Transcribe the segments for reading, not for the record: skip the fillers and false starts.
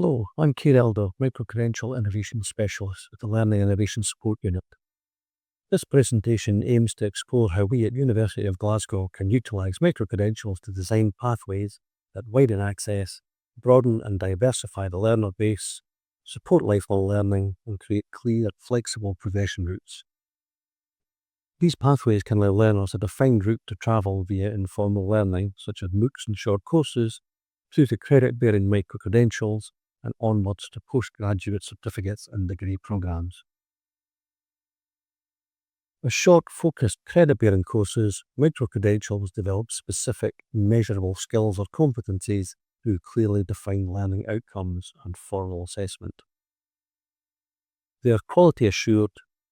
Hello, I'm Keir Microcredential Innovation Specialist with the Learning Innovation Support Unit. This presentation aims to explore how we at University of Glasgow can utilise microcredentials to design pathways that widen access, broaden and diversify the learner base, support lifelong learning, and create clear, flexible progression routes. These pathways can allow learners a defined route to travel via informal learning, such as MOOCs and short courses, through to credit-bearing microcredentials, and onwards to postgraduate certificates and degree programs. With short, focused credit-bearing courses, microcredentials develop specific, measurable skills or competencies through clearly defined learning outcomes and formal assessment. They are quality-assured,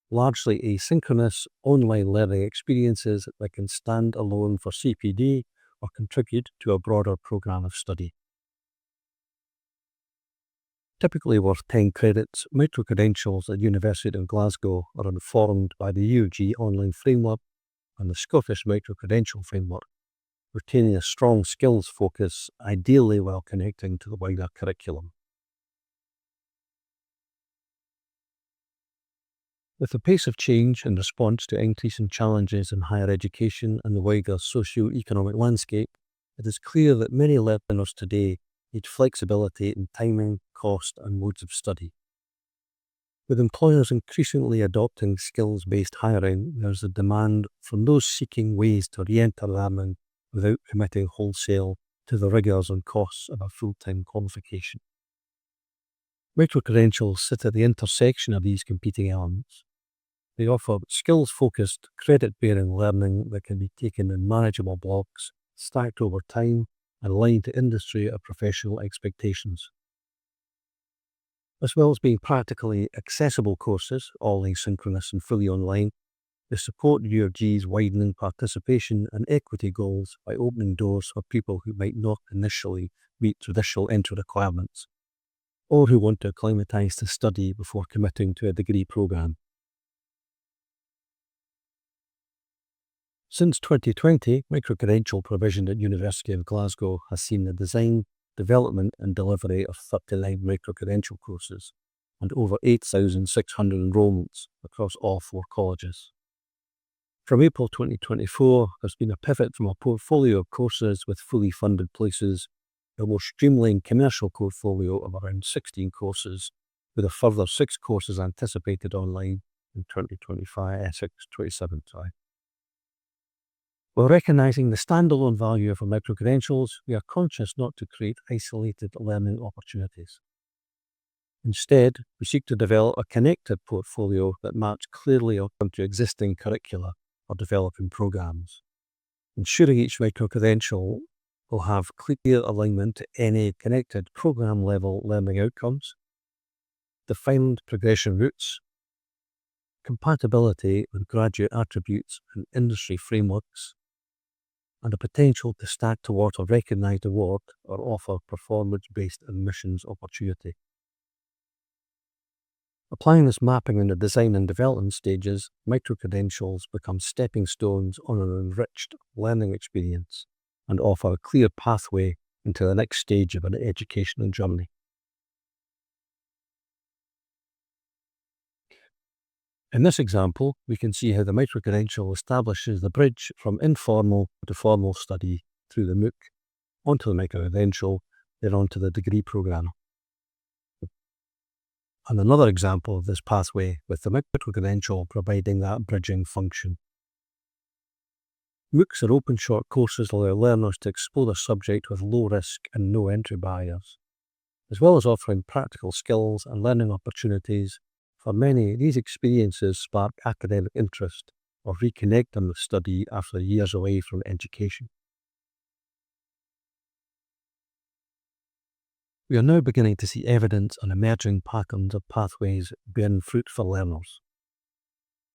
largely asynchronous, online learning experiences that can stand alone for CPD or contribute to a broader programme of study. Typically worth 10 credits, microcredentials at University of Glasgow are informed by the UofG online framework and the Scottish microcredential framework, retaining a strong skills focus, ideally while connecting to the wider curriculum. With the pace of change in response to increasing challenges in higher education and the wider socio-economic landscape, it is clear that many learners today need flexibility in timing, cost, and modes of study. With employers increasingly adopting skills-based hiring, there is a demand from those seeking ways to re-enter learning without committing wholesale to the rigours and costs of a full-time qualification. Microcredentials sit at the intersection of these competing elements. They offer skills-focused, credit-bearing learning that can be taken in manageable blocks, stacked over time, and aligned to industry or professional expectations. As well as being practically accessible courses, all asynchronous and fully online, they support UofG's widening participation and equity goals by opening doors for people who might not initially meet traditional entry requirements, or who want to acclimatise to study before committing to a degree programme. Since 2020, microcredential provision at University of Glasgow has seen the design, development and delivery of 39 microcredential courses and over 8,600 enrolments across all 4 colleges. From April 2024, there's been a pivot from a portfolio of courses with fully funded places to a more streamlined commercial portfolio of around 16 courses, with a further 6 courses anticipated online in 2027. While recognising the standalone value of our microcredentials, we are conscious not to create isolated learning opportunities. Instead, we seek to develop a connected portfolio that maps clearly onto existing curricula or developing programmes, ensuring each microcredential will have clear alignment to any connected programme-level learning outcomes, defined progression routes, compatibility with graduate attributes and industry frameworks, and a potential to stack towards a recognised award or offer performance-based admissions opportunity. Applying this mapping in the design and development stages, microcredentials become stepping stones on an enriched learning experience and offer a clear pathway into the next stage of an educational journey. In this example, we can see how the microcredential establishes the bridge from informal to formal study through the MOOC, onto the microcredential, then onto the degree programme. And another example of this pathway with the microcredential providing that bridging function. MOOCs are open short courses that allow learners to explore the subject with low risk and no entry barriers. As well as offering practical skills and learning opportunities, for many, these experiences spark academic interest or reconnect them with study after years away from education. We are now beginning to see evidence on emerging patterns of pathways bearing fruit for learners.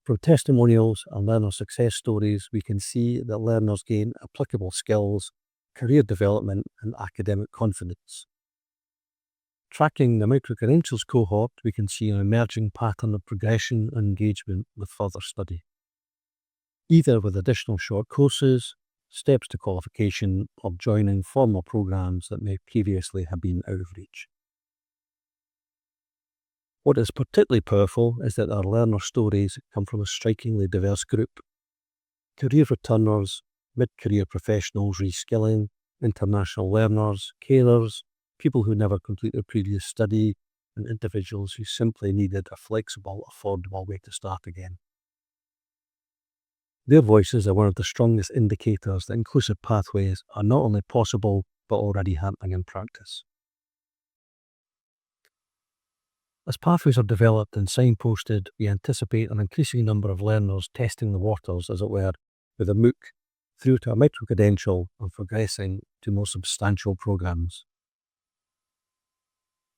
From testimonials and learner success stories, we can see that learners gain applicable skills, career development, and academic confidence. Tracking the microcredentials cohort, we can see an emerging pattern of progression and engagement with further study, either with additional short courses, steps to qualification, or joining formal programs that may previously have been out of reach. What is particularly powerful is that our learner stories come from a strikingly diverse group. Career returners, mid-career professionals reskilling, international learners, carers, people who never completed previous study, and individuals who simply needed a flexible, affordable way to start again. Their voices are one of the strongest indicators that inclusive pathways are not only possible, but already happening in practice. As pathways are developed and signposted, we anticipate an increasing number of learners testing the waters, as it were, with a MOOC through to a microcredential and progressing to more substantial programs.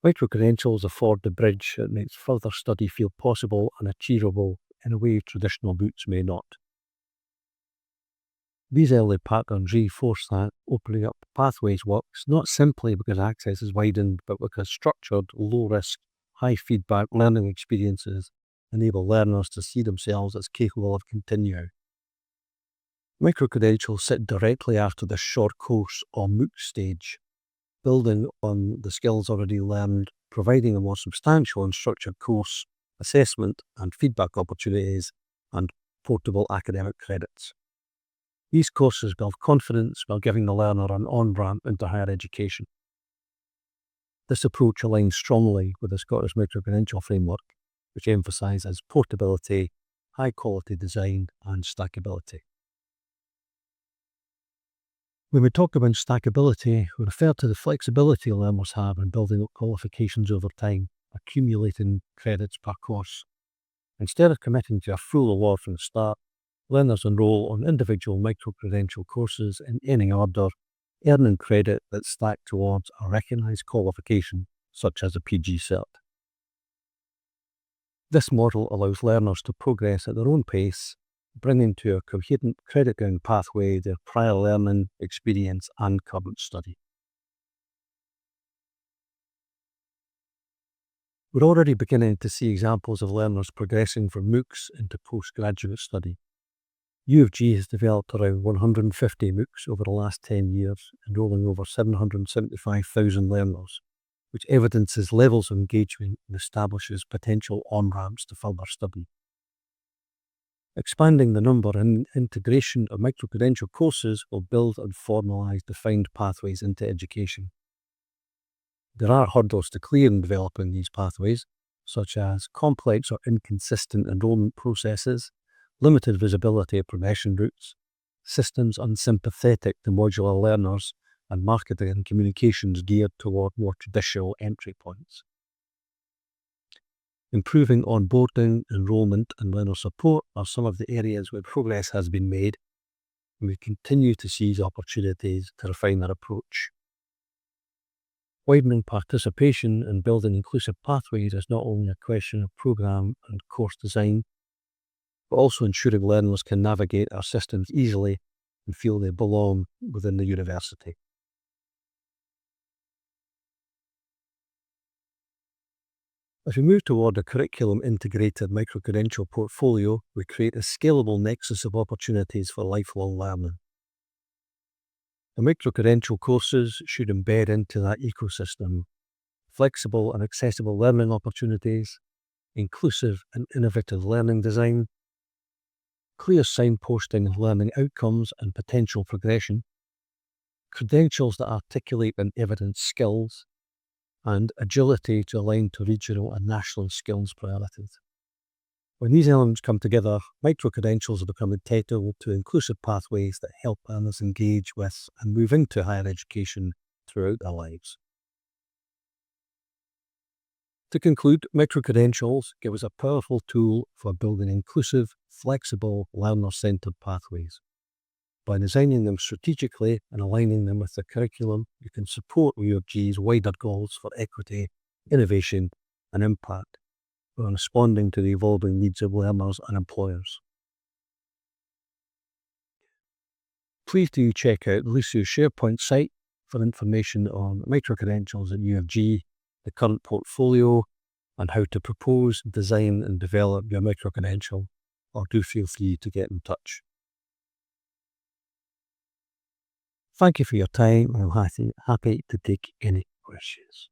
Microcredentials afford the bridge that makes further study feel possible and achievable in a way traditional routes may not. These early patterns reinforce that opening up pathways works not simply because access is widened, but because structured, low-risk, high-feedback learning experiences enable learners to see themselves as capable of continuing. Microcredentials sit directly after the short course or MOOC stage, building on the skills already learned, providing a more substantial and structured course, assessment and feedback opportunities, and portable academic credits. These courses build confidence while giving the learner an on-ramp into higher education. This approach aligns strongly with the Scottish Microcredential framework, which emphasises portability, high-quality design, and stackability. When we talk about stackability, we refer to the flexibility learners have in building up qualifications over time, accumulating credits per course. Instead of committing to a full award from the start, learners enrol on individual microcredential courses in any order, earning credit that's stacked towards a recognised qualification, such as a PG cert. This model allows learners to progress at their own pace, bringing to a coherent credit-bearing pathway their prior learning, experience and current study. We're already beginning to see examples of learners progressing from MOOCs into postgraduate study. UofG has developed around 150 MOOCs over the last 10 years, enrolling over 775,000 learners, which evidences levels of engagement and establishes potential on-ramps to further study. Expanding the number and integration of microcredential courses will build and formalise defined pathways into education. There are hurdles to clear in developing these pathways, such as complex or inconsistent enrolment processes, limited visibility of progression routes, systems unsympathetic to modular learners, and marketing and communications geared toward more traditional entry points. Improving onboarding, enrolment, and learner support are some of the areas where progress has been made, and we continue to seize opportunities to refine our approach. Widening participation and building inclusive pathways is not only a question of programme and course design, but also ensuring learners can navigate our systems easily and feel they belong within the university. As we move toward a curriculum-integrated microcredential portfolio, we create a scalable nexus of opportunities for lifelong learning. The microcredential courses should embed into that ecosystem flexible and accessible learning opportunities, inclusive and innovative learning design, clear signposting of learning outcomes and potential progression, credentials that articulate and evidence skills, and agility to align to regional and national skills priorities. When these elements come together, microcredentials have become integral to inclusive pathways that help learners engage with and move into higher education throughout their lives. To conclude, microcredentials give us a powerful tool for building inclusive, flexible, learner-centered pathways. By designing them strategically and aligning them with the curriculum, you can support UofG's wider goals for equity, innovation, and impact, while responding to the evolving needs of learners and employers. Please do check out Lucy's SharePoint site for information on microcredentials at UofG, the current portfolio, and how to propose, design, and develop your microcredential, or do feel free to get in touch. Thank you for your time. I'm happy to take any questions.